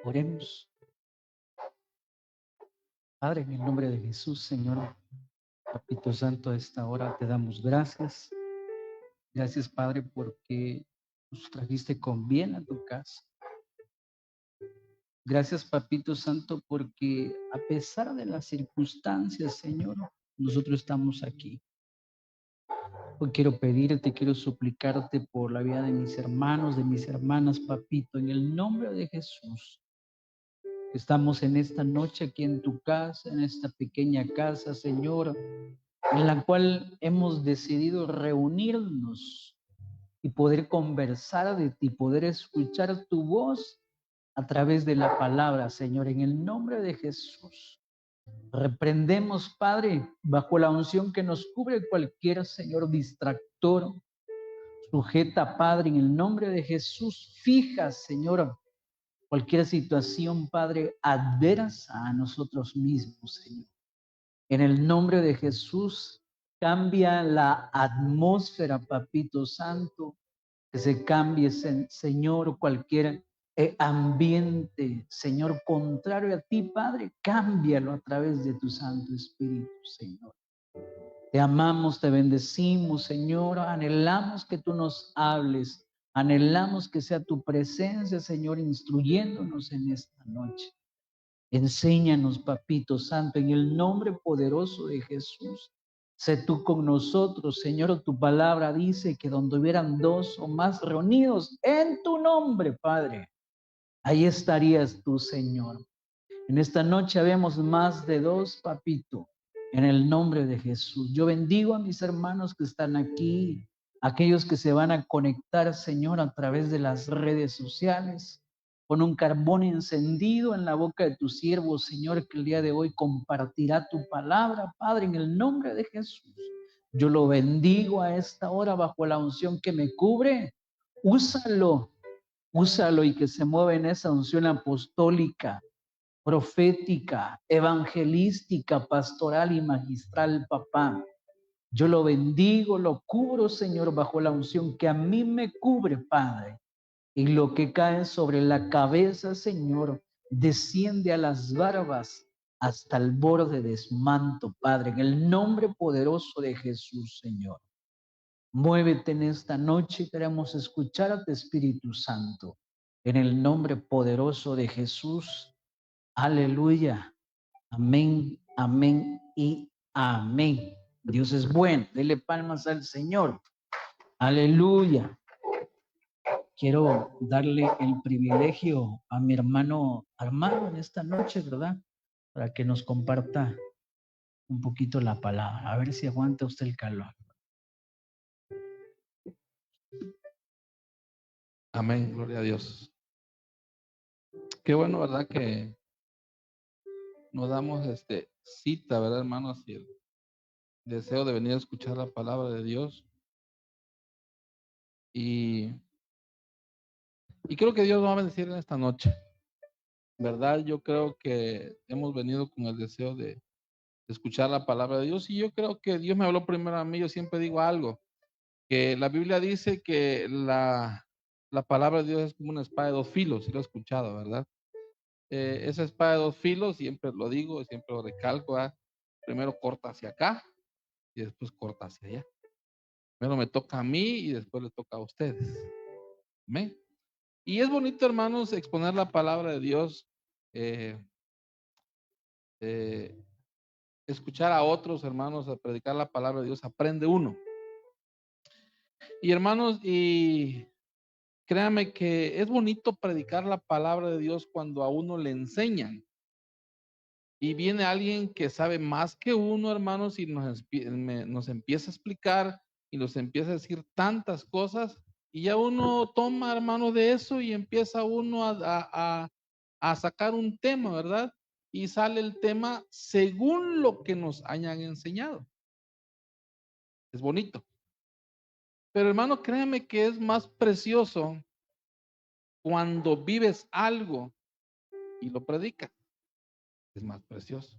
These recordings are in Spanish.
Oremos. Padre, en el nombre de Jesús, Señor, Papito Santo, a esta hora te damos gracias. Gracias, Padre, porque nos trajiste con bien a tu casa. Gracias, Papito Santo, porque a pesar de las circunstancias, Señor, nosotros estamos aquí. Hoy quiero pedirte, quiero suplicarte por la vida de mis hermanos, de mis hermanas, Papito, en el nombre de Jesús. Estamos en esta noche aquí en tu casa, en esta pequeña casa, Señor, en la cual hemos decidido reunirnos y poder conversar de ti, poder escuchar tu voz a través de la palabra, Señor, en el nombre de Jesús. Reprendemos, Padre, bajo la unción que nos cubre cualquier, Señor, distractor. Sujeta, Padre, en el nombre de Jesús. Fija, Señor, cualquier situación, Padre, adversa a nosotros mismos, Señor. En el nombre de Jesús, cambia la atmósfera, Papito Santo, que se cambie, Señor, cualquier ambiente, Señor, contrario a ti, Padre, cámbialo a través de tu Santo Espíritu, Señor. Te amamos, te bendecimos, Señor, anhelamos que tú nos hables, anhelamos que sea tu presencia, Señor, instruyéndonos en esta noche. Enséñanos, Papito Santo, en el nombre poderoso de Jesús. Sé tú con nosotros, Señor. Tu palabra dice que donde hubieran dos o más reunidos en tu nombre, Padre, ahí estarías tú, Señor. En esta noche habemos más de dos, Papito, en el nombre de Jesús. Yo bendigo a mis hermanos que están aquí, aquellos que se van a conectar, Señor, a través de las redes sociales. Con un carbón encendido en la boca de tu siervo, Señor, que el día de hoy compartirá tu palabra, Padre, en el nombre de Jesús. Yo lo bendigo a esta hora bajo la unción que me cubre. Úsalo, úsalo y que se mueva en esa unción apostólica, profética, evangelística, pastoral y magistral, papá. Yo lo bendigo, lo cubro, Señor, bajo la unción que a mí me cubre, Padre. Y lo que cae sobre la cabeza, Señor, desciende a las barbas hasta el borde de su manto, Padre, en el nombre poderoso de Jesús, Señor. Muévete en esta noche, queremos escuchar a tu Espíritu Santo. En el nombre poderoso de Jesús. Aleluya. Amén, amén y amén. Dios es bueno. Dele palmas al Señor. Aleluya. Quiero darle el privilegio a mi hermano Armando en esta noche, ¿verdad? Para que nos comparta un poquito la palabra. A ver si aguanta usted el calor. Amén, gloria a Dios. Qué bueno, ¿verdad? Que nos damos cita, ¿verdad, hermanos? Y el deseo de venir a escuchar la palabra de Dios. Y creo que Dios nos va a bendecir en esta noche, ¿verdad? Yo creo que hemos venido con el deseo de escuchar la palabra de Dios. Y yo creo que Dios me habló primero a mí. Yo siempre digo algo, que la Biblia dice que la palabra de Dios es como una espada de dos filos, si lo he escuchado, ¿verdad? Esa espada de dos filos, siempre lo digo, siempre lo recalco, ¿verdad? Primero corta hacia acá y después corta hacia allá. Primero me toca a mí y después le toca a ustedes. Amén. Y es bonito, hermanos, exponer la palabra de Dios, eh, eh, escuchar a otros hermanos a predicar la palabra de Dios, aprende uno. Y hermanos, y créame que es bonito predicar la palabra de Dios cuando a uno le enseñan. Y viene alguien que sabe más que uno, hermanos, y nos empieza a explicar y nos empieza a decir tantas cosas. Y ya uno toma, hermano, de eso y empieza uno a sacar un tema, ¿verdad? Y sale el tema según lo que nos hayan enseñado. Es bonito. Pero hermano, créeme que es más precioso cuando vives algo y lo predicas. Es más precioso.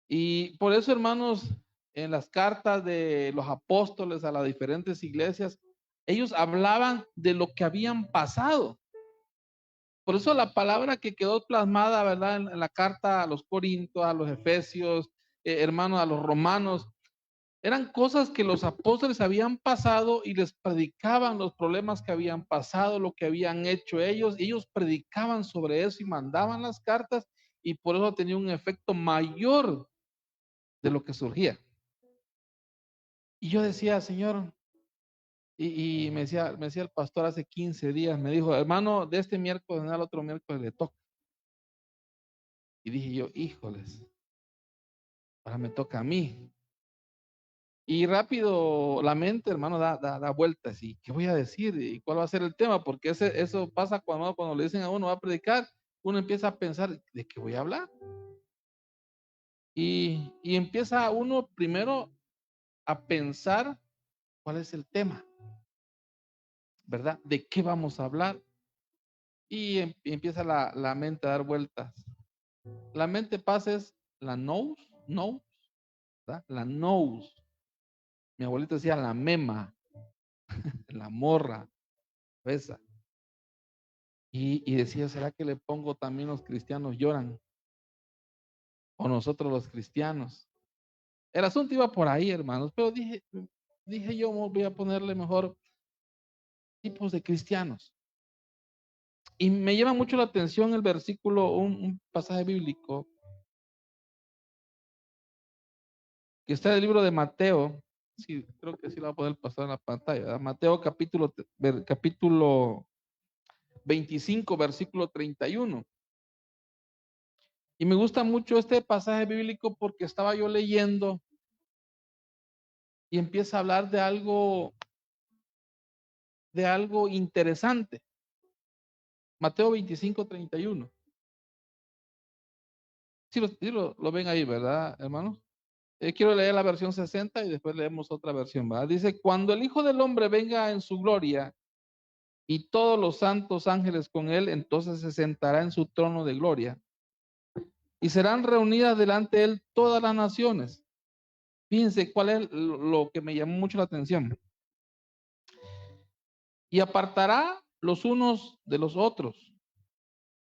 Y por eso, hermanos, en las cartas de los apóstoles a las diferentes iglesias, ellos hablaban de lo que habían pasado. Por eso la palabra que quedó plasmada, ¿verdad? En la carta a los Corintios, a los Efesios, hermanos, a los romanos, eran cosas que los apóstoles habían pasado y les predicaban los problemas que habían pasado, lo que habían hecho ellos. Ellos predicaban sobre eso y mandaban las cartas y por eso tenía un efecto mayor de lo que surgía. Y yo decía, Señor, y me decía el pastor hace 15 días, me dijo, hermano, de este miércoles al otro miércoles le toca. Y dije yo, híjoles, ahora me toca a mí. Y rápido la mente, hermano, da vueltas. ¿Y qué voy a decir? ¿Y cuál va a ser el tema? Porque eso pasa cuando le dicen a uno va a predicar, uno empieza a pensar, ¿de qué voy a hablar? Y empieza uno primero a pensar cuál es el tema, ¿verdad? ¿De qué vamos a hablar? Y empieza la mente a dar vueltas. La mente pasa es la nose, ¿verdad? La nose. Mi abuelito decía la mema, la morra, esa. Y decía, ¿será que le pongo también los cristianos lloran? O nosotros los cristianos. El asunto iba por ahí, hermanos, pero dije yo voy a ponerle mejor tipos de cristianos. Y me llama mucho la atención el versículo, un pasaje bíblico que está en el libro de Mateo. Sí, creo que sí lo va a poder pasar en la pantalla, ¿verdad? Mateo capítulo 25, versículo 31. Y me gusta mucho este pasaje bíblico porque estaba yo leyendo y empieza a hablar de algo interesante. Mateo 25, 31. Sí, lo ven ahí, ¿verdad, hermanos? Quiero leer la versión 60 y después leemos otra versión, ¿verdad? Dice, cuando el Hijo del Hombre venga en su gloria y todos los santos ángeles con él, entonces se sentará en su trono de gloria y serán reunidas delante de él todas las naciones. Fíjense cuál es lo que me llamó mucho la atención. Y apartará los unos de los otros,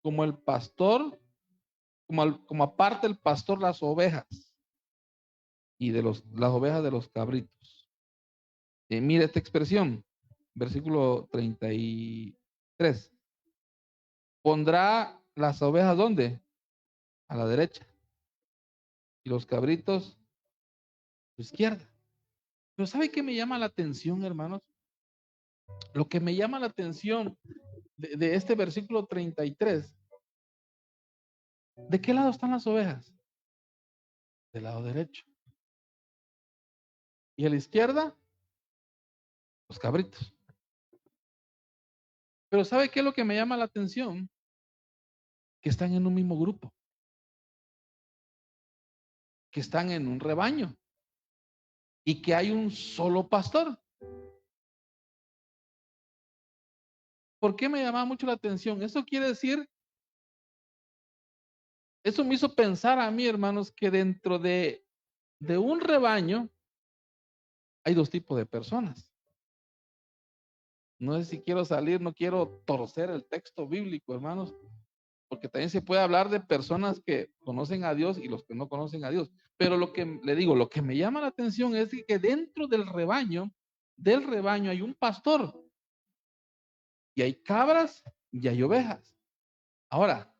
como el pastor, como aparte el pastor las ovejas y las ovejas de los cabritos. Mira esta expresión, versículo 33. Pondrá las ovejas ¿dónde? A la derecha y los cabritos a su izquierda. Pero ¿sabe qué me llama la atención, hermanos? Lo que me llama la atención de este versículo 33. ¿De qué lado están las ovejas? Del lado derecho. Y a la izquierda, los cabritos. Pero ¿sabe qué es lo que me llama la atención? Que están en un mismo grupo. Que están en un rebaño. Y que hay un solo pastor. ¿Por qué me llama mucho la atención? Eso quiere decir, eso me hizo pensar a mí, hermanos, que dentro de un rebaño hay dos tipos de personas. No sé si quiero salir, no quiero torcer el texto bíblico, hermanos, porque también se puede hablar de personas que conocen a Dios y los que no conocen a Dios. Pero lo que le digo, lo que me llama la atención es que dentro del rebaño hay un pastor y hay cabras y hay ovejas. Ahora,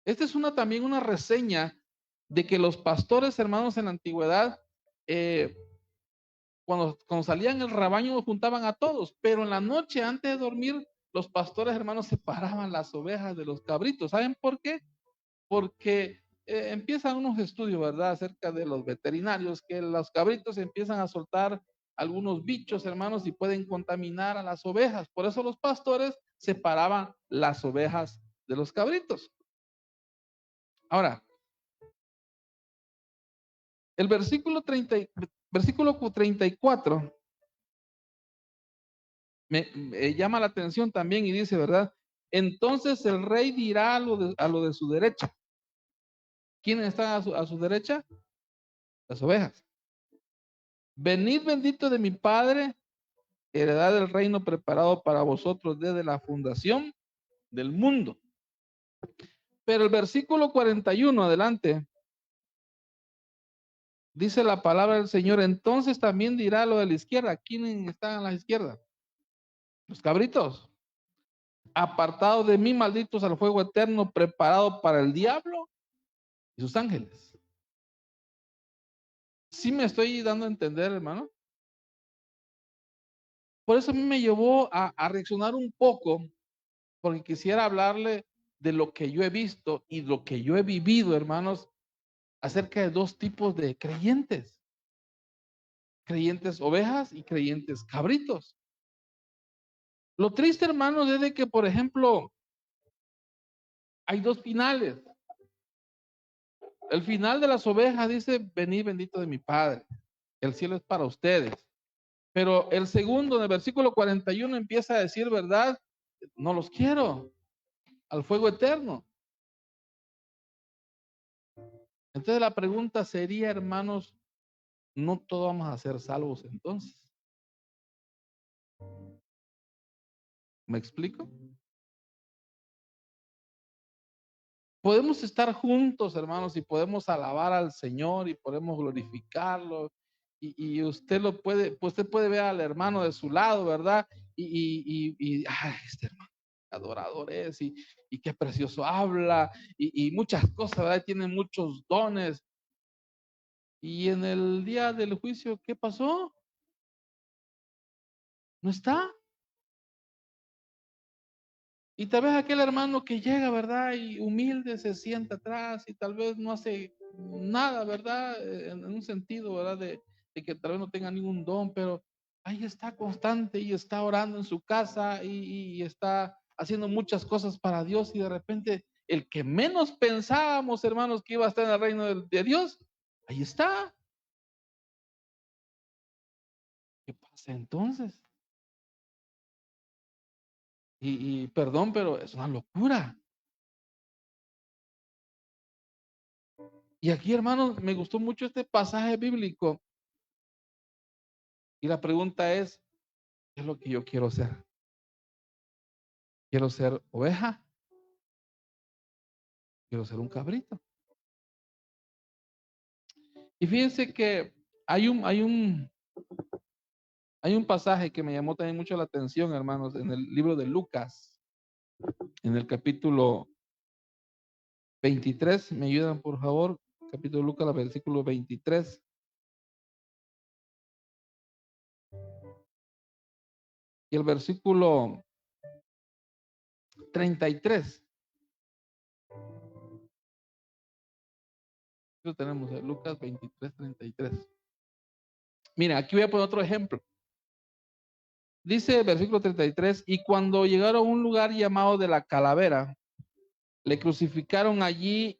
esta es también una reseña de que los pastores, hermanos, en la antigüedad, cuando salían el rebaño juntaban a todos, pero en la noche antes de dormir, los pastores, hermanos, separaban las ovejas de los cabritos. ¿Saben por qué? Porque empiezan unos estudios, ¿verdad?, acerca de los veterinarios, que los cabritos empiezan a soltar algunos bichos, hermanos, y pueden contaminar a las ovejas. Por eso los pastores separaban las ovejas de los cabritos. Ahora, el versículo 34 me llama la atención también y dice, ¿verdad? Entonces el rey dirá a lo de su derecha. ¿Quiénes están a su derecha? Las ovejas. Venid bendito de mi Padre, heredad del reino preparado para vosotros desde la fundación del mundo. Pero el versículo 41, adelante, dice la palabra del Señor, entonces también dirá lo de la izquierda. ¿Quién está a la izquierda? Los cabritos. Apartados de mí, malditos al fuego eterno, preparado para el diablo y sus ángeles. ¿Sí me estoy dando a entender, hermano? Por eso a mí me llevó a reaccionar un poco, porque quisiera hablarle de lo que yo he visto y lo que yo he vivido, hermanos, acerca de dos tipos de creyentes. Creyentes ovejas y creyentes cabritos. Lo triste, hermanos, es de que, por ejemplo, hay dos finales. El final de las ovejas dice, venid bendito de mi Padre. El cielo es para ustedes. Pero el segundo, en el versículo 41, empieza a decir, ¿verdad? No los quiero al fuego eterno. Entonces la pregunta sería, hermanos, ¿no todos vamos a ser salvos entonces? ¿Me explico? Podemos estar juntos, hermanos, y podemos alabar al Señor y podemos glorificarlo. Y usted lo puede, pues usted puede ver al hermano de su lado, ¿verdad? Ay, este hermano adorador es, y qué precioso habla, y muchas cosas, ¿verdad? Tiene muchos dones. Y en el día del juicio, ¿qué pasó? No está. Y tal vez aquel hermano que llega, ¿verdad? Y humilde se sienta atrás y tal vez no hace nada, ¿verdad? En un sentido, ¿verdad? De que tal vez no tenga ningún don, pero ahí está constante y está orando en su casa y está haciendo muchas cosas para Dios y de repente el que menos pensábamos, hermanos, que iba a estar en el reino de Dios, ahí está. ¿Qué pasa entonces? Y perdón, pero es una locura. Y aquí, hermanos, me gustó mucho este pasaje bíblico. Y la pregunta es, ¿qué es lo que yo quiero ser? ¿Quiero ser oveja? ¿Quiero ser un cabrito? Y fíjense que hay un pasaje que me llamó también mucho la atención, hermanos, en el libro de Lucas, en el capítulo 23. ¿Me ayudan, por favor? Capítulo de Lucas, versículo 23. Y el versículo 33. Lo tenemos, Lucas 23, 33. Mira, aquí voy a poner otro ejemplo. Dice el versículo 33, y cuando llegaron a un lugar llamado de la Calavera, le crucificaron allí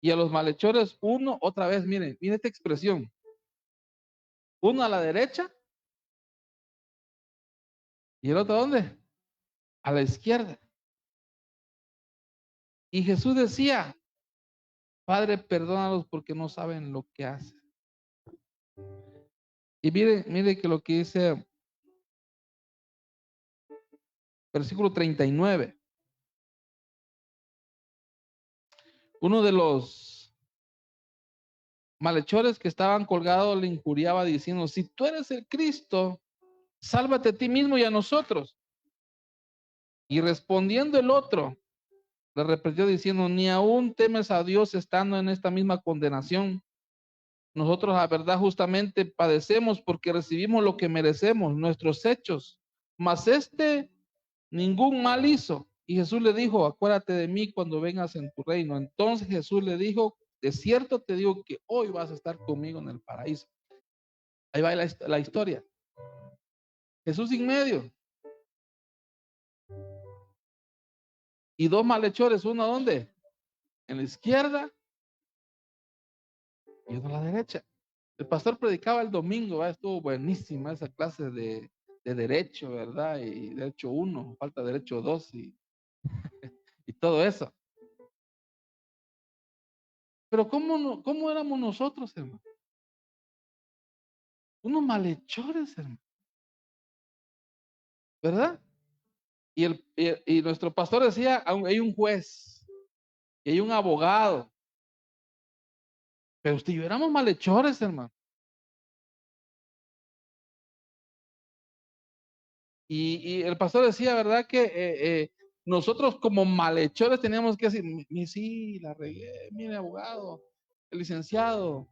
y a los malhechores, uno, otra vez, miren esta expresión, uno a la derecha y el otro, ¿dónde? A la izquierda. Y Jesús decía, Padre, perdónalos porque no saben lo que hacen. Y mire que lo que dice versículo 39. Uno de los malhechores que estaban colgados le injuriaba diciendo, si tú eres el Cristo, sálvate a ti mismo y a nosotros. Y respondiendo el otro, le reprendió diciendo, ni aún temes a Dios estando en esta misma condenación. Nosotros, la verdad, justamente padecemos porque recibimos lo que merecemos, nuestros hechos. Mas ningún mal hizo. Y Jesús le dijo, acuérdate de mí cuando vengas en tu reino. Entonces Jesús le dijo, de cierto te digo que hoy vas a estar conmigo en el paraíso. Ahí va la historia. Jesús en medio. Y dos malhechores, uno ¿dónde? En la izquierda y uno a la derecha. El pastor predicaba el domingo, ¿verdad? Estuvo buenísima esa clase de derecho, ¿verdad? Y derecho 1, falta derecho 2 y todo eso. Pero ¿cómo éramos nosotros, hermano? Unos malhechores, hermano. ¿Verdad? Y nuestro pastor decía, hay un juez y hay un abogado. Pero usted y yo éramos malhechores, hermano. Y el pastor decía, ¿verdad? Que nosotros como malhechores teníamos que decir, sí, la regué, mire, abogado, el licenciado,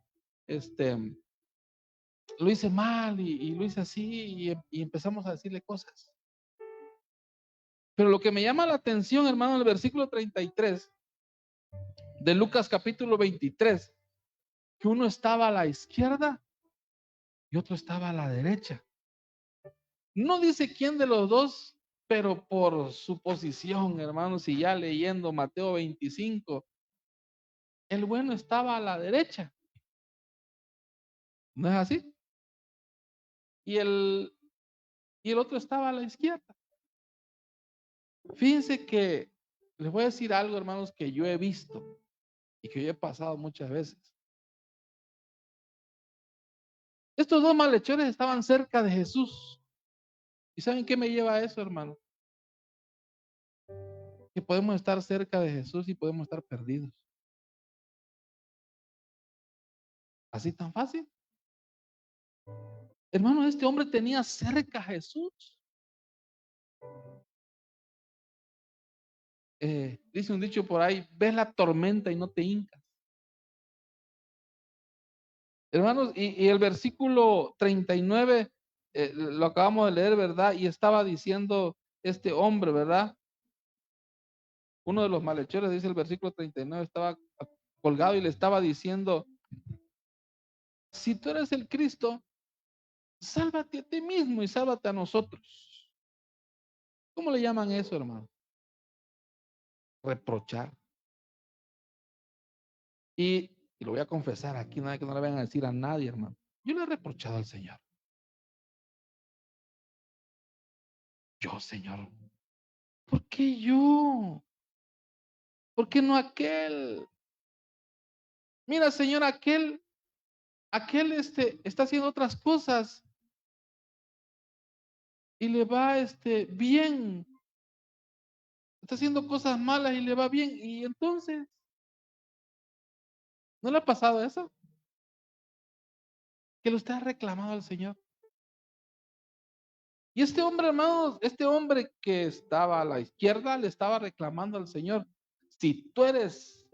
lo hice mal y lo hice así y empezamos a decirle cosas. Pero lo que me llama la atención, hermano, en el versículo 33 de Lucas capítulo 23, que uno estaba a la izquierda y otro estaba a la derecha. No dice quién de los dos, pero por su posición, hermanos, y ya leyendo Mateo 25, el bueno estaba a la derecha, ¿no es así? Y el otro estaba a la izquierda. Fíjense que les voy a decir algo, hermanos, que yo he visto y que yo he pasado muchas veces. Estos dos malhechores estaban cerca de Jesús. ¿Y saben qué me lleva a eso, hermano? Que podemos estar cerca de Jesús y podemos estar perdidos. Así tan fácil. Hermano, este hombre tenía cerca a Jesús. Dice un dicho por ahí, ves la tormenta y no te hincas. Hermanos, y el versículo 39, lo acabamos de leer, ¿verdad? Y estaba diciendo este hombre, ¿verdad? Uno de los malhechores, dice el versículo 39, estaba colgado y le estaba diciendo, si tú eres el Cristo, sálvate a ti mismo y sálvate a nosotros. ¿Cómo le llaman eso, hermano? Reprochar. Y lo voy a confesar aquí, nada que no le vayan a decir a nadie, hermano. Yo le he reprochado al Señor. Yo, Señor, ¿por qué yo? ¿Por qué no aquel? Mira, Señor, aquel está haciendo otras cosas y le va bien. Está haciendo cosas malas y le va bien. Y entonces, ¿no le ha pasado eso? Que lo está reclamando al Señor. Y este hombre, hermanos, este hombre que estaba a la izquierda le estaba reclamando al Señor, si tú eres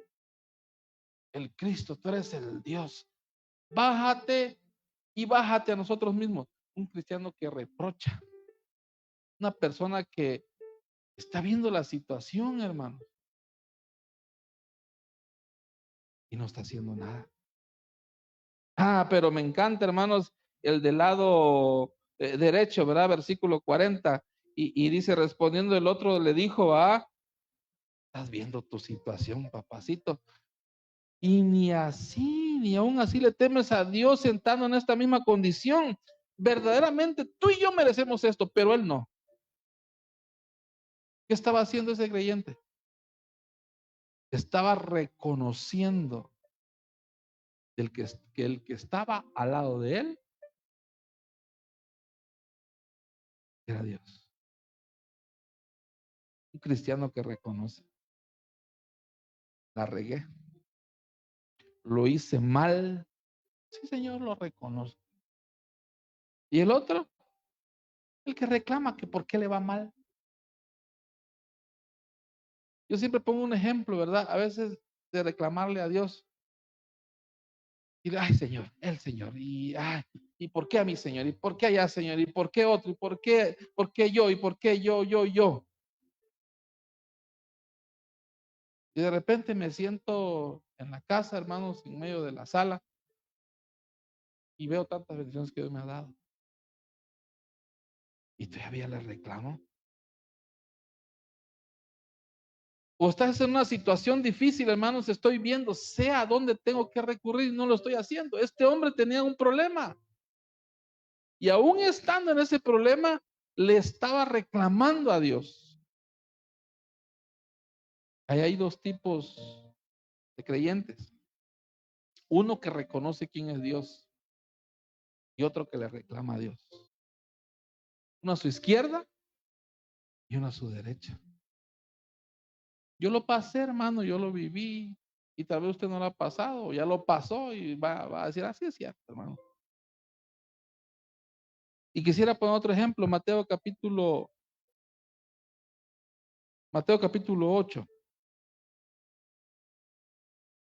el Cristo, tú eres el Dios, bájate y bájate a nosotros mismos. Un cristiano que reprocha, una persona que está viendo la situación, hermano, y no está haciendo nada. Pero me encanta, hermanos, el del lado derecho, ¿verdad? Versículo 40. Y dice, respondiendo el otro, le dijo, estás viendo tu situación, papacito. Y ni así, ni aún así le temes a Dios sentando en esta misma condición. Verdaderamente tú y yo merecemos esto, pero él no. ¿Qué estaba haciendo ese creyente? Estaba reconociendo que el que estaba al lado de él era Dios. Un cristiano que reconoce, la regué, lo hice mal. Sí, Señor, lo reconozco. Y el otro, el que reclama que por qué le va mal. Yo siempre pongo un ejemplo, ¿verdad? A veces de reclamarle a Dios. Y ay, Señor, el Señor, ¿y por qué a mí, Señor? ¿Y por qué allá, Señor? ¿Y por qué otro? ¿Y por qué yo? ¿Y por qué yo? Y de repente me siento en la casa, hermanos, en medio de la sala, y veo tantas bendiciones que Dios me ha dado. Y todavía le reclamo. O estás en una situación difícil, hermanos, estoy viendo, sé a dónde tengo que recurrir, no lo estoy haciendo. Este hombre tenía un problema. Y aún estando en ese problema, le estaba reclamando a Dios. Ahí hay dos tipos de creyentes. Uno que reconoce quién es Dios y otro que le reclama a Dios. Uno a su izquierda y uno a su derecha. Yo lo pasé, hermano, yo lo viví, y tal vez usted no lo ha pasado, o ya lo pasó y va a decir, así es cierto, hermano. Y quisiera poner otro ejemplo, Mateo capítulo 8.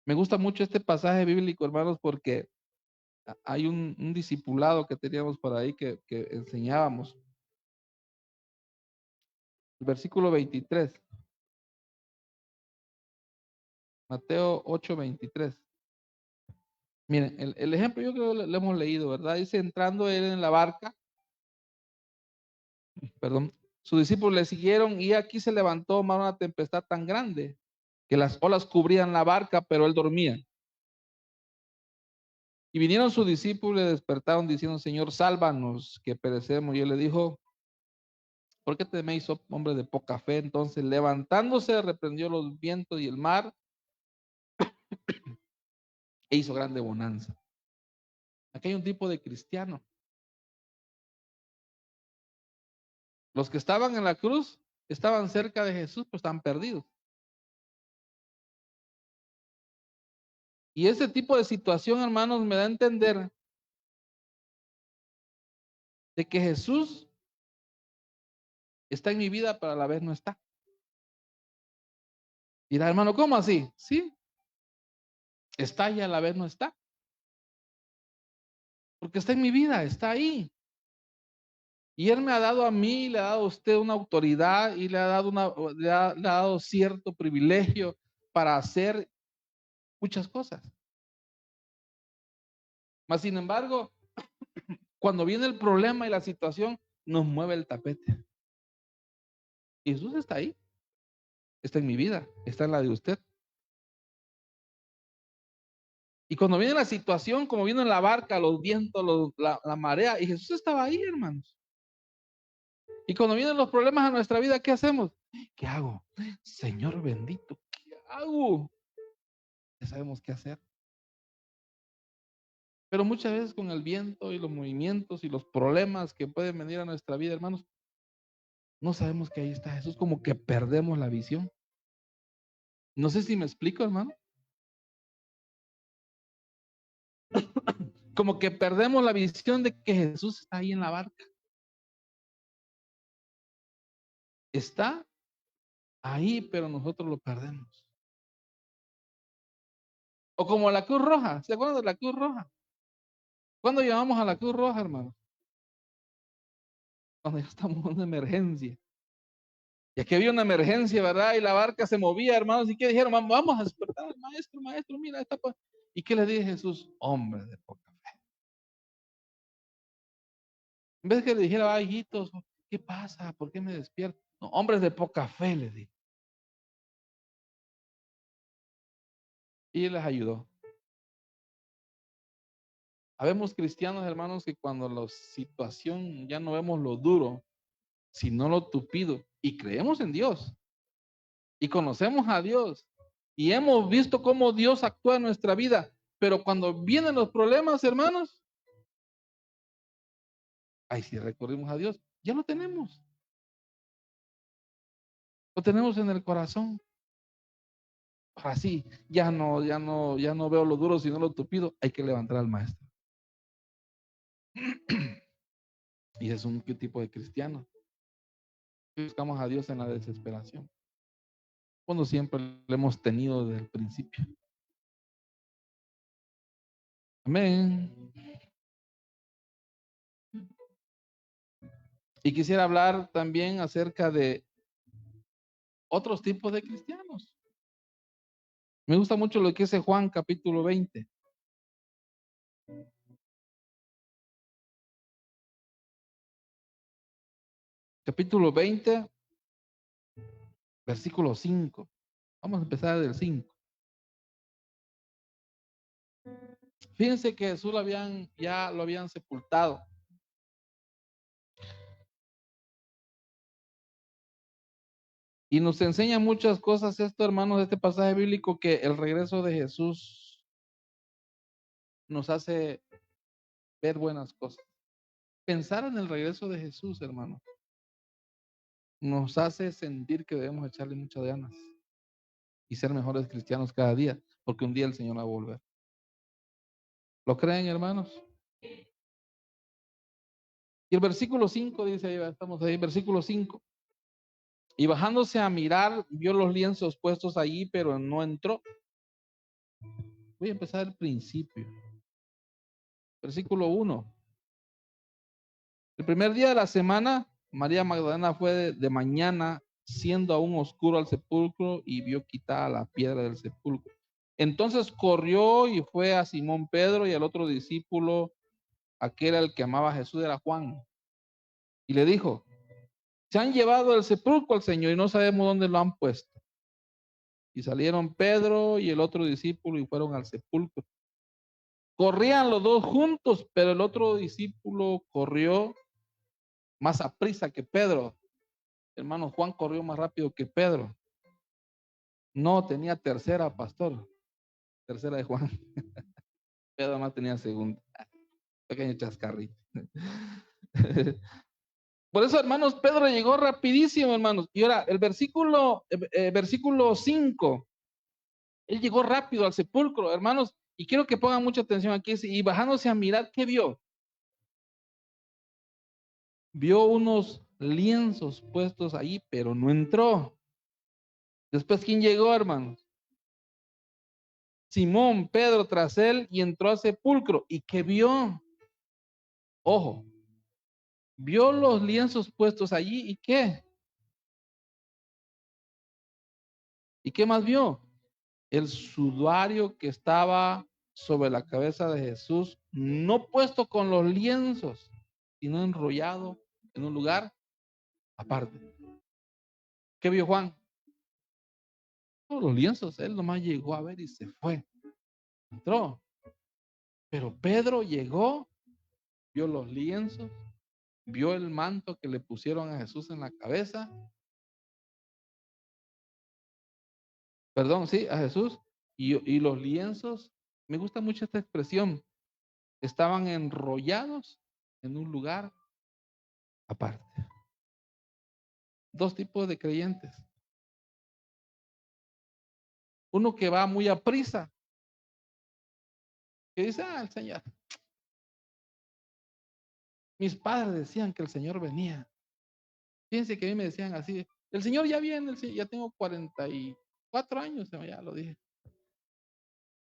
Me gusta mucho este pasaje bíblico, hermanos, porque hay un discipulado que teníamos por ahí que enseñábamos. El versículo 23. Mateo 8:23. Miren, el ejemplo yo creo que lo hemos leído, ¿verdad? Dice, entrando él en la barca, perdón, sus discípulos le siguieron y aquí se levantó una tempestad tan grande que las olas cubrían la barca, pero él dormía. Y vinieron sus discípulos y le despertaron diciendo, Señor, sálvanos, que perecemos. Y él le dijo, ¿por qué teméis, hombre de poca fe? Entonces, levantándose, reprendió los vientos y el mar e hizo grande bonanza. Aquí hay un tipo de cristiano. Los que estaban en la cruz estaban cerca de Jesús, pero estaban perdidos. Y ese tipo de situación, hermanos, me da a entender de que Jesús está en mi vida, pero a la vez no está. Dirá, hermano, ¿cómo así? Sí, está y a la vez no está. Porque está en mi vida, está ahí. Y Él me ha dado a mí, le ha dado a usted una autoridad y le ha dado cierto privilegio para hacer muchas cosas. Mas, sin embargo, cuando viene el problema y la situación, nos mueve el tapete. Jesús está ahí, está en mi vida, está en la de usted. Y cuando viene la situación, como vino en la barca, los vientos, la marea, y Jesús estaba ahí, hermanos. Y cuando vienen los problemas a nuestra vida, ¿qué hacemos? ¿Qué hago? Señor bendito, ¿qué hago? Ya sabemos qué hacer. Pero muchas veces con el viento y los movimientos y los problemas que pueden venir a nuestra vida, hermanos, no sabemos que ahí está Jesús, como que perdemos la visión. No sé si me explico, hermano. Como que perdemos la visión de que Jesús está ahí en la barca. Está ahí, pero nosotros lo perdemos. O como la Cruz Roja, ¿se acuerdan de la Cruz Roja? ¿Cuándo llamamos a la Cruz Roja, hermano? Cuando ya estamos en una emergencia. Y aquí había una emergencia, ¿verdad? Y la barca se movía, hermanos. ¿Y qué dijeron? Vamos a despertar al maestro, mira, esta. ¿Y qué le dije Jesús? Hombre de poca fe. En vez de que le dijera, ay, hijitos, ¿qué pasa? ¿Por qué me despierto? No, hombres de poca fe, le dije. Y él les ayudó. Habemos cristianos, hermanos, que cuando la situación ya no vemos lo duro, sino lo tupido, y creemos en Dios, y conocemos a Dios, y hemos visto cómo Dios actúa en nuestra vida, pero cuando vienen los problemas, hermanos, ahí sí recurrimos a Dios, ya lo tenemos en el corazón. Ahora sí, ya no veo lo duro, sino lo tupido, hay que levantar al maestro. Y es un tipo de cristiano. Buscamos a Dios en la desesperación, cuando siempre lo hemos tenido desde el principio. Amén. Y quisiera hablar también acerca de otros tipos de cristianos. Me gusta mucho lo que dice Juan capítulo 20. Capítulo 20, versículo 5. Vamos a empezar del 5. Fíjense que Jesús ya lo habían sepultado. Y nos enseña muchas cosas esto, hermanos, este pasaje bíblico, que el regreso de Jesús nos hace ver buenas cosas. Pensar en el regreso de Jesús, hermano. nos hace sentir que debemos echarle muchas ganas y ser mejores cristianos cada día, porque un día el Señor va a volver. ¿Lo creen, hermanos? Y el versículo 5 dice, ahí estamos ahí, versículo 5. Y bajándose a mirar, vio los lienzos puestos allí, pero no entró. Voy a empezar el principio. Versículo 1. El primer día de la semana, María Magdalena fue de mañana, siendo aún oscuro, al sepulcro y vio quitada la piedra del sepulcro. Entonces corrió y fue a Simón Pedro y al otro discípulo, aquel al que amaba a Jesús, era Juan. Y le dijo, se han llevado del sepulcro al Señor y no sabemos dónde lo han puesto. Y salieron Pedro y el otro discípulo y fueron al sepulcro. Corrían los dos juntos, pero el otro discípulo corrió más aprisa que Pedro. Hermano, Juan corrió más rápido que Pedro. No tenía tercera, pastor. Tercera de Juan. Pedro más tenía segunda. Pequeño chascarrito. Por eso, hermanos, Pedro llegó rapidísimo, hermanos. Y ahora, el versículo 5, él llegó rápido al sepulcro, hermanos. Y quiero que pongan mucha atención aquí. Y bajándose a mirar, ¿qué vio? Vio unos lienzos puestos ahí, pero no entró. Después, ¿quién llegó, hermanos? Simón, Pedro tras él, y entró al sepulcro. ¿Y qué vio? Ojo, vio los lienzos puestos allí, ¿y qué? ¿Y qué más vio? El sudario que estaba sobre la cabeza de Jesús, no puesto con los lienzos, sino enrollado en un lugar aparte. ¿Qué vio Juan? Todos los lienzos, él nomás llegó a ver y se fue. Entró. Pero Pedro llegó, vio los lienzos, vio el manto que le pusieron a Jesús en la cabeza. Perdón, sí, a Jesús. Y los lienzos, me gusta mucho esta expresión, estaban enrollados en un lugar aparte. Dos tipos de creyentes. Uno que va muy a prisa, que dice, el Señor. Mis padres decían que el Señor venía. Fíjense que a mí me decían así, el Señor ya viene, ya tengo 44 años, ya lo dije.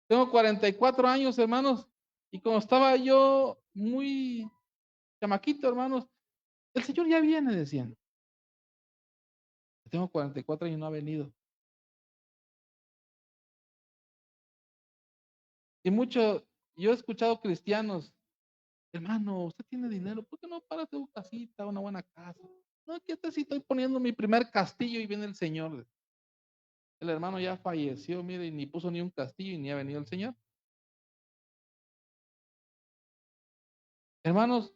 Tengo 44 años, hermanos, y como estaba yo muy chamaquito, hermanos, el Señor ya viene, decían. Tengo 44 años y no ha venido. Y mucho, yo he escuchado cristianos, hermano, usted tiene dinero, ¿por qué no para tu casita, una buena casa? No, aquí sí estoy poniendo mi primer castillo y viene el Señor. El hermano ya falleció, mire, y ni puso ni un castillo y ni ha venido el Señor. Hermanos,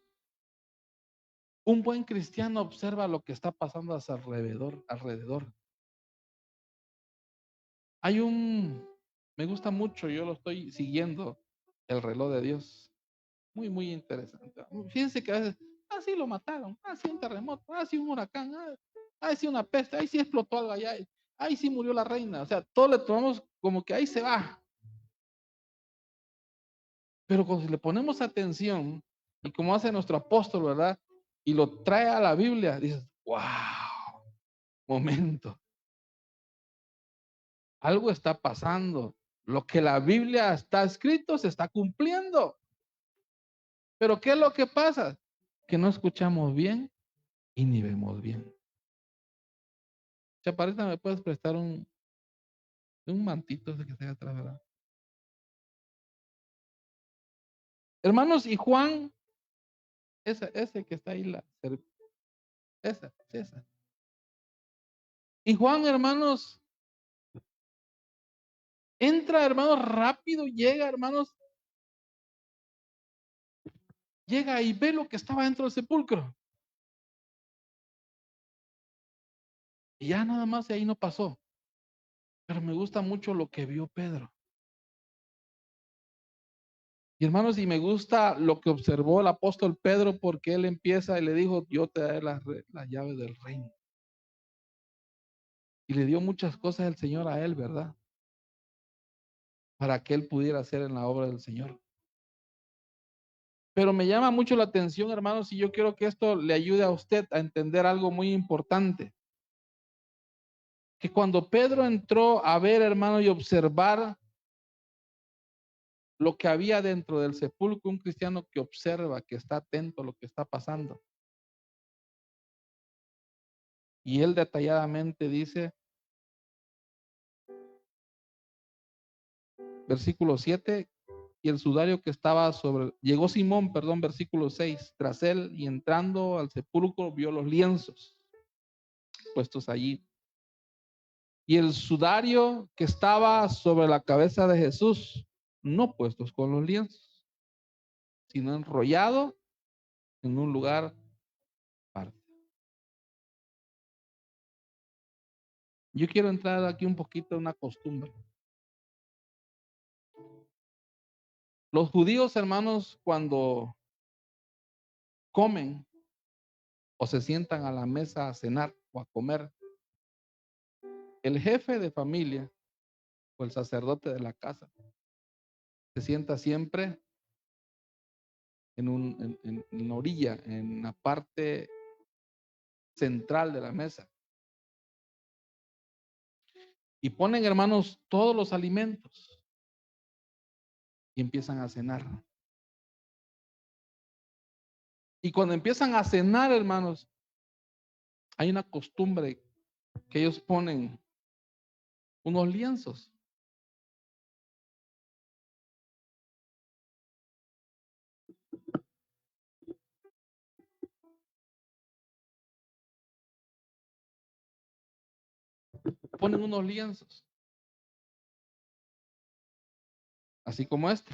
un buen cristiano observa lo que está pasando a su alrededor. Me gusta mucho, yo lo estoy siguiendo, el reloj de Dios. Muy, muy interesante. Fíjense que a veces, sí lo mataron, sí un terremoto, sí un huracán, sí una peste, sí explotó algo allá, sí murió la reina. O sea, todo le tomamos como que ahí se va. Pero cuando le ponemos atención, y como hace nuestro apóstol, ¿verdad? Y lo trae a la Biblia, dices, wow, momento. Algo está pasando. Lo que la Biblia está escrito se está cumpliendo. Pero ¿qué es lo que pasa? Que no escuchamos bien y ni vemos bien. Chaparrita, ¿me puedes prestar un mantito ese que está atrás, verdad? Hermanos, y Juan, ese que está ahí, esa. Y Juan, hermanos, entra, hermanos, rápido, llega, hermanos, llega y ve lo que estaba dentro del sepulcro. Y ya nada más de ahí no pasó. Pero me gusta mucho lo que vio Pedro. Y hermanos, y me gusta lo que observó el apóstol Pedro, porque él empieza y le dijo, yo te daré las llaves del reino. Y le dio muchas cosas el Señor a él, ¿verdad? Para que él pudiera hacer en la obra del Señor. Pero me llama mucho la atención, hermanos, y yo quiero que esto le ayude a usted a entender algo muy importante. Que cuando Pedro entró a ver, hermano, y observar lo que había dentro del sepulcro, un cristiano que observa, que está atento a lo que está pasando. Y él detalladamente dice, versículo 7, y el sudario que estaba llegó Simón, perdón, versículo 6, tras él, y entrando al sepulcro vio los lienzos puestos allí. Y el sudario que estaba sobre la cabeza de Jesús, no puestos con los lienzos, sino enrollado en un lugar aparte. Yo quiero entrar aquí un poquito en una costumbre. Los judíos, hermanos, cuando comen o se sientan a la mesa a cenar o a comer, el jefe de familia o el sacerdote de la casa se sienta siempre en la orilla, en la parte central de la mesa. Y ponen, hermanos, todos los alimentos y empiezan a cenar. Y cuando empiezan a cenar, hermanos, hay una costumbre que ellos ponen unos lienzos. Ponen unos lienzos. Así como este.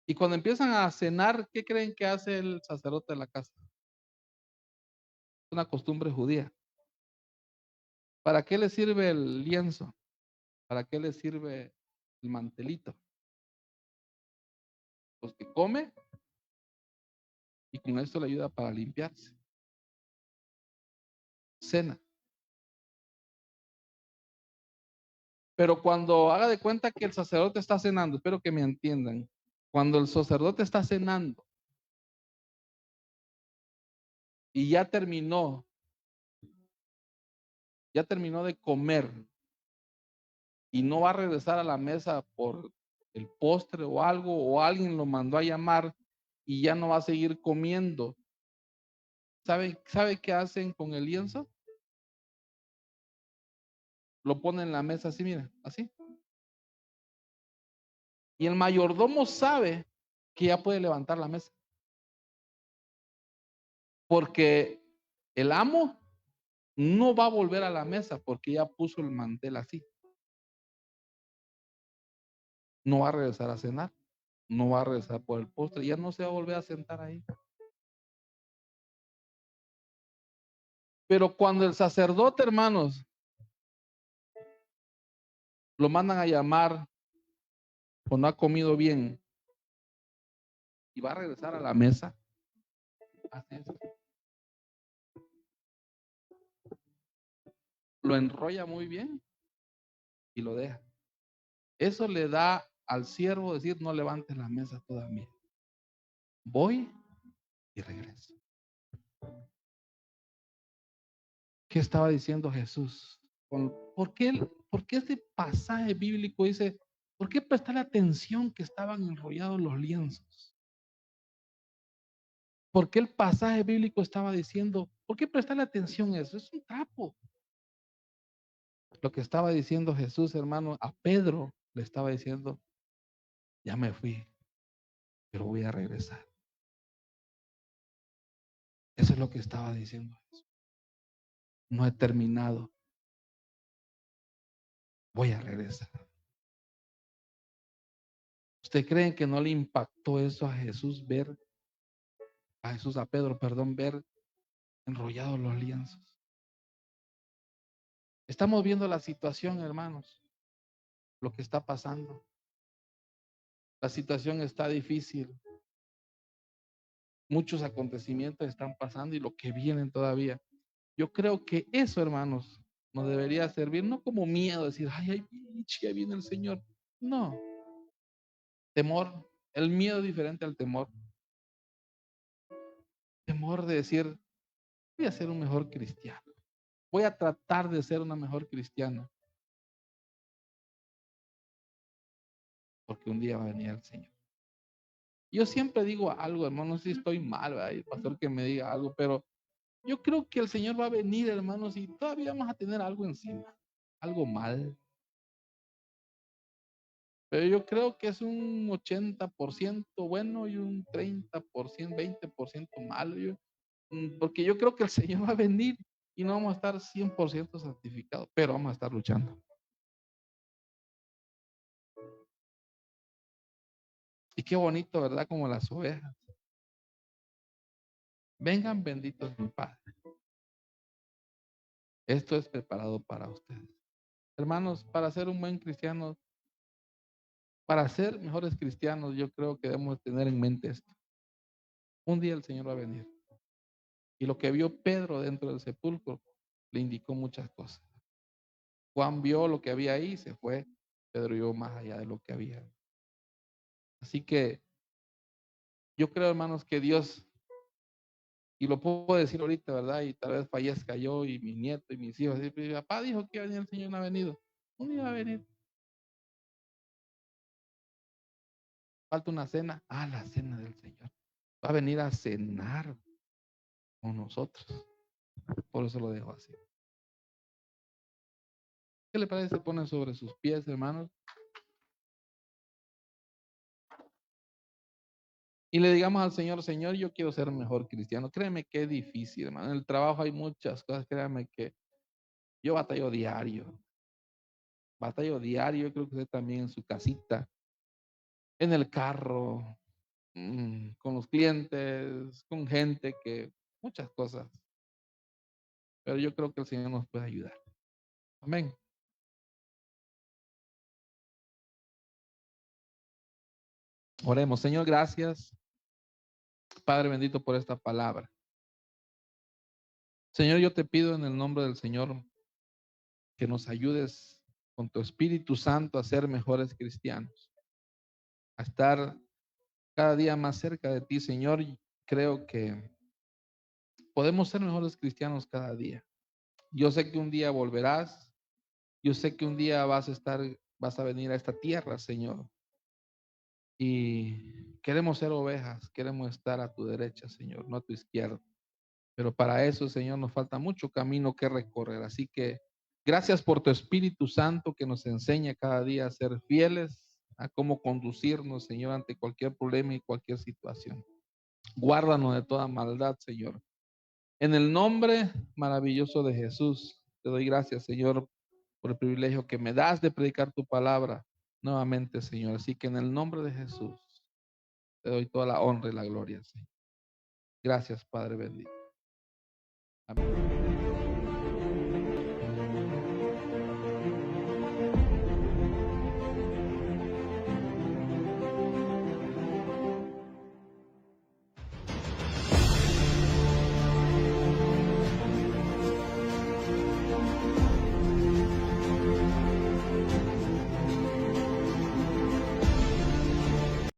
Y cuando empiezan a cenar, ¿qué creen que hace el sacerdote de la casa? Es una costumbre judía. ¿Para qué le sirve el lienzo? ¿Para qué le sirve el mantelito? Pues que come y con esto le ayuda para limpiarse. Cena. Pero cuando haga de cuenta que el sacerdote está cenando, espero que me entiendan. Cuando el sacerdote está cenando y ya terminó de comer y no va a regresar a la mesa por el postre o algo, o alguien lo mandó a llamar y ya no va a seguir comiendo. ¿Sabe qué hacen con el lienzo? Lo ponen en la mesa así, mira, así. Y el mayordomo sabe que ya puede levantar la mesa. Porque el amo no va a volver a la mesa porque ya puso el mantel así. No va a regresar a cenar. No va a regresar por el postre. Ya no se va a volver a sentar ahí. Pero cuando el sacerdote, hermanos, lo mandan a llamar o no ha comido bien y va a regresar a la mesa, hace eso. Lo enrolla muy bien y lo deja. Eso le da al siervo decir, no levantes la mesa todavía. Voy y regreso. ¿Qué estaba diciendo Jesús? ¿Por qué este pasaje bíblico dice, por qué prestarle atención que estaban enrollados los lienzos? ¿Por qué el pasaje bíblico estaba diciendo, por qué prestarle atención a eso? Es un trapo. Lo que estaba diciendo Jesús, hermano, a Pedro le estaba diciendo, ya me fui, pero voy a regresar. Eso es lo que estaba diciendo Jesús. No he terminado. Voy a regresar. ¿Usted cree que no le impactó eso a Jesús a Pedro, perdón, ver enrollados los lienzos? Estamos viendo la situación, hermanos, lo que está pasando. La situación está difícil. muchos acontecimientos están pasando y lo que vienen todavía. Yo creo que eso, hermanos, nos debería servir no como miedo, decir, ay, ya viene el Señor. No, temor. El miedo es diferente al temor. Temor de decir, voy a ser un mejor cristiano. Voy a tratar de ser una mejor cristiana. Porque un día va a venir el Señor. Yo siempre digo algo, hermano, no sé si estoy mal, ¿verdad? El pastor que me diga algo, pero yo creo que el Señor va a venir, hermanos, y todavía vamos a tener algo encima, algo mal. Pero yo creo que es un 80% bueno y un 30%, 20% malo. Porque yo creo que el Señor va a venir y no vamos a estar 100% santificados, pero vamos a estar luchando. Y qué bonito, ¿verdad? Como las ovejas. Vengan benditos mi Padre. Esto es preparado para ustedes. Hermanos, para ser un buen cristiano, para ser mejores cristianos, yo creo que debemos tener en mente esto. Un día el Señor va a venir. Y lo que vio Pedro dentro del sepulcro le indicó muchas cosas. Juan vio lo que había ahí y se fue. Pedro vio más allá de lo que había. Así que yo creo, hermanos, que Dios, y lo puedo decir ahorita, ¿verdad? Y tal vez fallezca yo y mi nieto y mis hijos. Y mi papá dijo que iba a venir el Señor, no ha venido. Un día va a venir. Falta una cena. Ah, la cena del Señor. Va a venir a cenar con nosotros. Por eso lo dejo así. ¿Qué le parece? Se ponen sobre sus pies, hermanos. Y le digamos al Señor, Señor, yo quiero ser mejor cristiano. Créeme que es difícil, hermano. En el trabajo hay muchas cosas. Créame que yo batallo diario. Batallo diario. Yo creo que usted también en su casita, en el carro, con los clientes, con gente que, muchas cosas. Pero yo creo que el Señor nos puede ayudar. Amén. Oremos. Señor, gracias. Padre bendito por esta palabra. Señor, yo te pido en el nombre del Señor que nos ayudes con tu Espíritu Santo a ser mejores cristianos, a estar cada día más cerca de ti, Señor. Y creo que podemos ser mejores cristianos cada día. Yo sé que un día volverás. Yo sé que un día vas a venir a esta tierra, Señor. Y queremos ser ovejas, queremos estar a tu derecha, Señor, no a tu izquierda. Pero para eso, Señor, nos falta mucho camino que recorrer. Así que gracias por tu Espíritu Santo que nos enseña cada día a ser fieles, a cómo conducirnos, Señor, ante cualquier problema y cualquier situación. Guárdanos de toda maldad, Señor. En el nombre maravilloso de Jesús, te doy gracias, Señor, por el privilegio que me das de predicar tu palabra nuevamente, Señor. Así que en el nombre de Jesús, te doy toda la honra y la gloria, Señor. Gracias, Padre bendito. Amén.